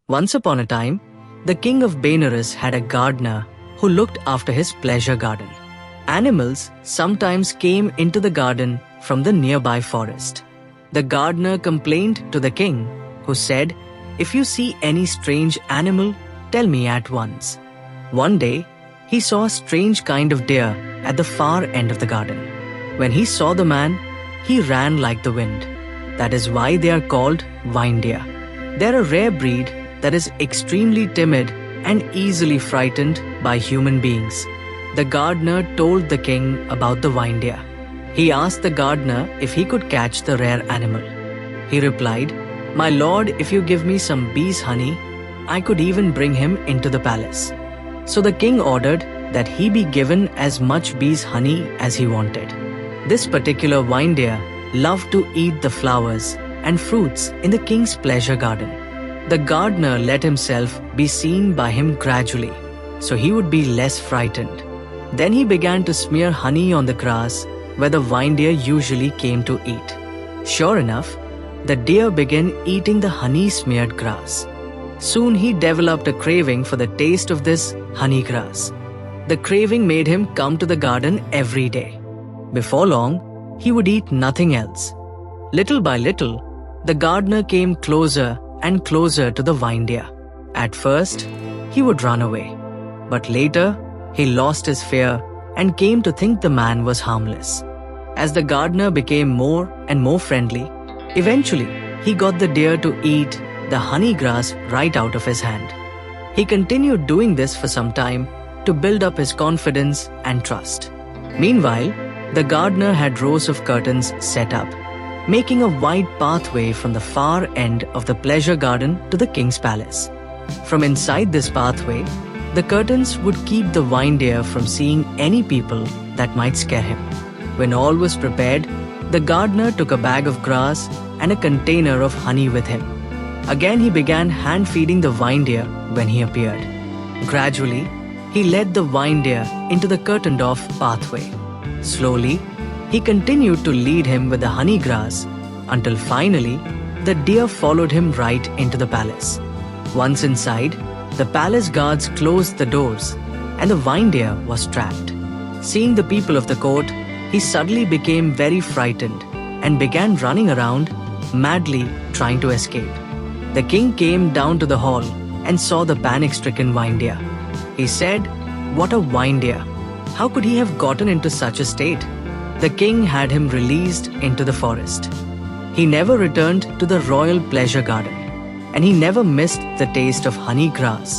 Once upon a time, the king of Benares had a gardener who looked after his pleasure garden. Animals sometimes came into the garden from the nearby forest. The gardener complained to the king, who said, "If you see any strange animal, tell me at once." One day, he saw a strange kind of deer at the far end of the garden. When he saw the man, he ran like the wind. That is why they are called vine deer. They are a rare breed that is extremely timid and easily frightened by human beings. The gardener told the king about the vine deer. He asked the gardener if he could catch the rare animal. He replied, "My lord, if you give me some bees' honey, I could even bring him into the palace." So the king ordered that he be given as much bees' honey as he wanted. This particular vine deer loved to eat the flowers and fruits in the king's pleasure garden. The gardener let himself be seen by him gradually, so he would be less frightened. Then he began to smear honey on the grass where the vine deer usually came to eat. Sure enough, the deer began eating the honey-smeared grass. Soon he developed a craving for the taste of this honey grass. The craving made him come to the garden every day. Before long, he would eat nothing else. Little by little, the gardener came closer and closer to the vine deer. At first, he would run away, but later, he lost his fear and came to think the man was harmless. As the gardener became more and more friendly, eventually, he got the deer to eat the honey grass right out of his hand. He continued doing this for some time to build up his confidence and trust. Meanwhile, the gardener had rows of curtains set up, making a wide pathway from the far end of the pleasure garden to the king's palace. From inside this pathway, the curtains would keep the vine deer from seeing any people that might scare him. When all was prepared, the gardener took a bag of grass and a container of honey with him. Again, he began hand-feeding the vine deer when he appeared. Gradually, he led the vine deer into the curtained-off pathway. Slowly, he continued to lead him with the honey grass until finally, the deer followed him right into the palace. Once inside, the palace guards closed the doors and the vine deer was trapped. Seeing the people of the court, he suddenly became very frightened and began running around, madly trying to escape. The king came down to the hall and saw the panic-stricken vine deer. He said, "What a vine deer! How could he have gotten into such a state?" The king had him released into the forest. He never returned to the royal pleasure garden, and he never missed the taste of honey grass